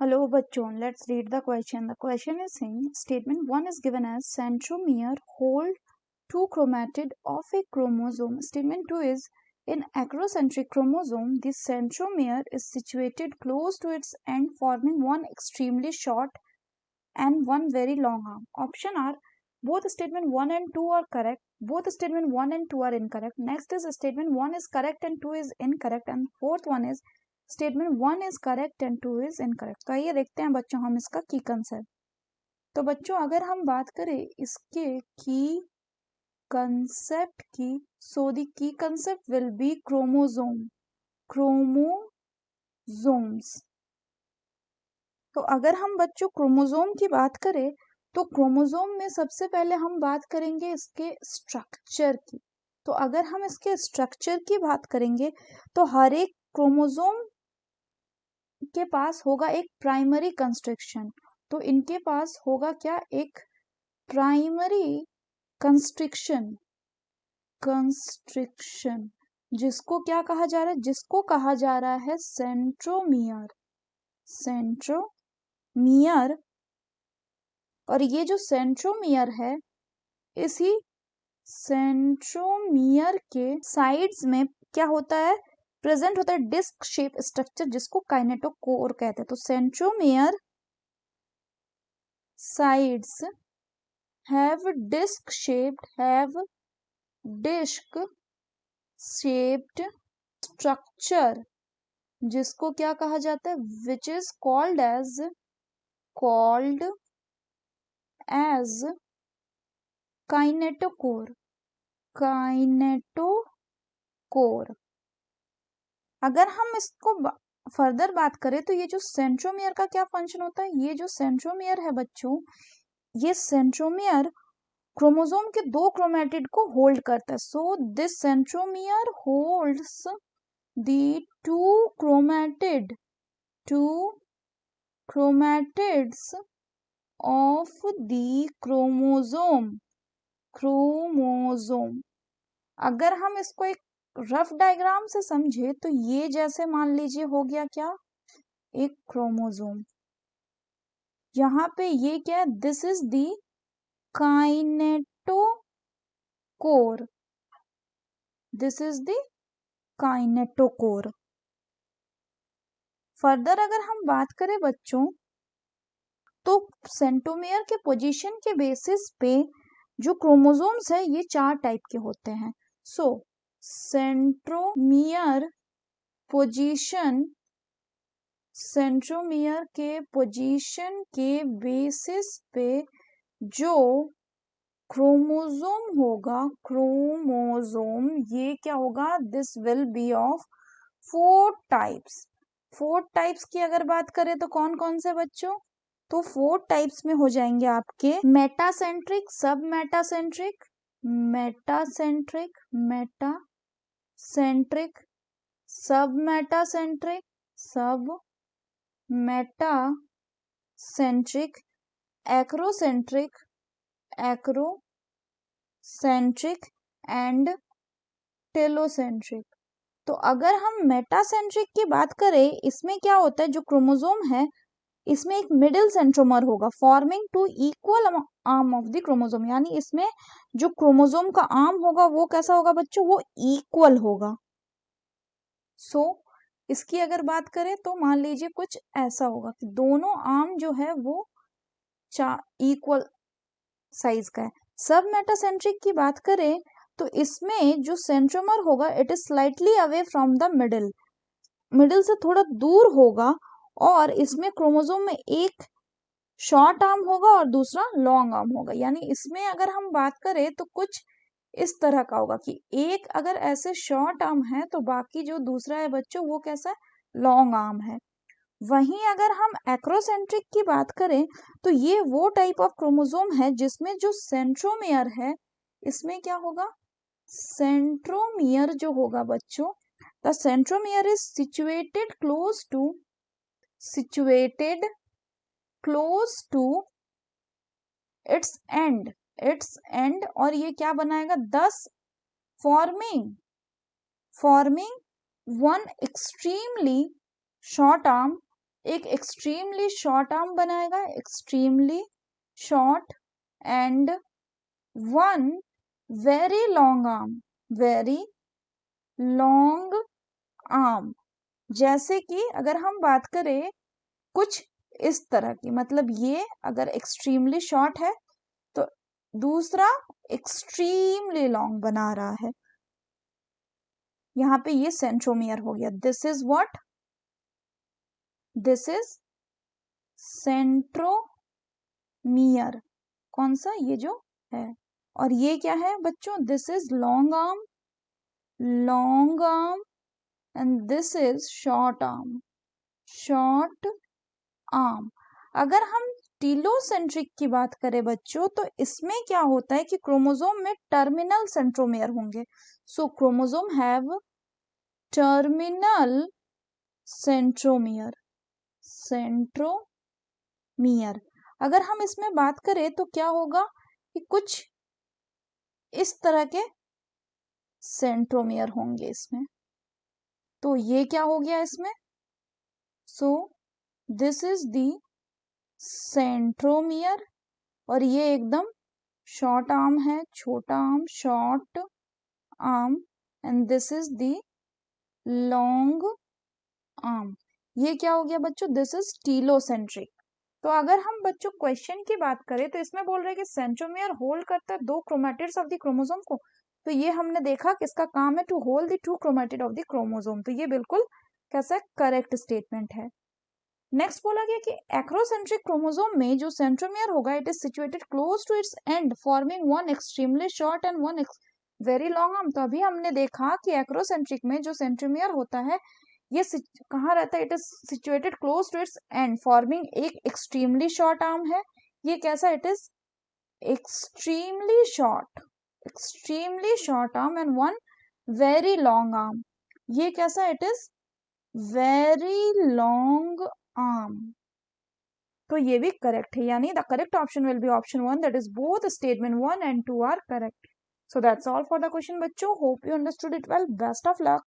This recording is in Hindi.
Hello, bachon. Let's read the question. The question is saying statement 1 is given as centromere hold two chromatid of a chromosome. Statement 2 is in acrocentric chromosome, the centromere is situated close to its end, forming one extremely short and one very long arm. Option are both statement 1 and 2 are correct. Both statement 1 and 2 are incorrect. Next is statement 1 is correct and 2 is incorrect. And fourth one is statement 1 is correct and 2 is incorrect. तो आइए देखते हैं बच्चों हम इसका की कंसेप्ट। तो बच्चों अगर हम बात करें इसके की कंसेप्ट की, so the key concept will be chromosome, chromosomes. तो अगर हम बच्चों क्रोमोसोम की बात करें तो क्रोमोसोम में सबसे पहले हम बात करेंगे इसके स्ट्रक्चर की। तो अगर हम इसके स्ट्रक्चर की बात करेंगे तो हर एक क्रोमोसोम के पास होगा एक प्राइमरी कंस्ट्रक्शन। तो इनके पास होगा क्या, एक प्राइमरी कंस्ट्रक्शन, जिसको क्या कहा जा रहा है, जिसको कहा जा रहा है सेंट्रोमियर, सेंट्रोमियर। और ये जो सेंट्रोमियर है, इसी सेंट्रोमियर के साइड्स में क्या होता है, प्रेजेंट होता है डिस्क शेप स्ट्रक्चर, जिसको काइनेटोकोर कहते हैं। तो centromere sides have disc shaped structure, जिसको क्या कहा जाता है, which is called as kinetochore। अगर हम इसको फर्दर बात करें तो ये जो सेंट्रोमियर का क्या फंक्शन होता है, ये जो सेंट्रोमियर है बच्चों, ये सेंट्रोमियर क्रोमोसोम के दो क्रोमैटिड को होल्ड करता है। So this centromere holds the two chromatids of the chromosome. अगर हम इसको एक रफ डायग्राम से समझे तो ये जैसे मान लीजिए हो गया क्या, एक क्रोमोसोम। यहाँ पे ये क्या है, this is the kinetochore, this is the kinetochore. Further अगर हम बात करें बच्चों तो सेंट्रोमियर के पोजीशन के बेसिस पे जो क्रोमोसोम्स है ये 4 टाइप के होते हैं। सो सेंट्रोमियर के पोजीशन के बेसिस पे जो क्रोमोसोम होगा, क्रोमोसोम ये क्या होगा, this will be of 4 types. 4 types की अगर बात करें तो कौन कौन से बच्चों, तो 4 टाइप्स में हो जाएंगे आपके मेटासेंट्रिक, सब मेटासेंट्रिक, सब मेटासेंट्रिक, एक्रोसेंट्रिक एंड टेलोसेंट्रिक। तो अगर हम मेटासेंट्रिक की बात करें, इसमें क्या होता है, जो क्रोमोसोम है इसमें एक मिडिल सेंट्रोमर होगा forming two equal arm of the chromosome, यानी इसमें जो क्रोमोसोम का आर्म होगा वो कैसा होगा बच्चों, वो इक्वल होगा। सो इसकी अगर बात करें तो मान लीजिए कुछ ऐसा होगा कि दोनों आर्म जो है वो इक्वल साइज का है। सब मेटासेंट्रिक की बात करें तो इसमें जो सेंट्रोमर होगा it is slightly away from the middle से थोड़ा दूर होगा, और इसमें क्रोमोसोम में एक शॉर्ट आर्म होगा और दूसरा लॉन्ग आर्म होगा। यानी इसमें अगर हम बात करें तो कुछ इस तरह का होगा कि एक अगर ऐसे शॉर्ट आर्म है तो बाकी जो दूसरा है बच्चों वो कैसा है, लॉन्ग आर्म है। वहीं अगर हम एक्रोसेंट्रिक की बात करें तो ये वो टाइप ऑफ क्रोमोसोम है जिसमें जो सेंट्रोमियर है, इसमें क्या होगा, सेंट्रोमियर जो होगा बच्चों, the centromere is situated close to its end, और ये क्या बनाएगा, thus forming one extremely short arm एक एक्सट्रीमली शॉर्ट आर्म बनाएगा, extremely short, and one very long arm, very long arm. जैसे कि अगर हम बात करें कुछ इस तरह की, मतलब ये अगर एक्सट्रीमली शॉर्ट है तो दूसरा एक्सट्रीमली लॉन्ग बना रहा है। यहाँ पे ये सेंट्रोमियर हो गया। This is what, this is centromere. कौन सा, ये जो है। और ये क्या है बच्चों, this is long arm, long arm, and this is short arm, short arm. अगर हम टीलोसेंट्रिक की बात करें बच्चों, तो इसमें क्या होता है कि क्रोमोसोम में टर्मिनल सेंट्रोमियर होंगे। So chromosome have terminal centromere, centromere. अगर हम इसमें बात करें तो क्या होगा कि कुछ इस तरह के सेंट्रोमियर होंगे इसमें। तो ये क्या हो गया इसमें, so this is the centromere, और ये एकदम शॉर्ट आर्म है, छोटा arm, short arm, and this is the long arm. ये क्या हो गया बच्चों, दिस इज टीलोसेंट्रिक। तो अगर हम बच्चों क्वेश्चन की बात करें तो इसमें बोल रहे हैं कि सेंट्रोमियर होल्ड करता है दो क्रोमैटिड्स ऑफ द क्रोमोसोम को। तो ये हमने देखा कि इसका काम है to hold the two chromatid of the chromosome. तो ये बिल्कुल कैसा करेक्ट स्टेटमेंट है। नेक्स्ट बोला गया कि एक्रोसेंट्रिक क्रोमोसोम में जो सेंट्रोमियर होगा, it is situated close to its end forming one extremely short and one very long arm. तो अभी हमने देखा कि एक्रोसेंट्रिक में जो सेंट्रोमियर होता है ये कहाँ रहता है, it is situated close to its end forming एक एक्सट्रीमली शॉर्ट आर्म है। ये कैसा, it is extremely short arm and one very long arm. ये कैसा, it is very long arm. तो ये भी करेक्ट है, यानी the correct option will be option 1, that is both statement 1 and 2 are correct. So that's all for the question बच्चों. Hope you understood it well. Best of luck.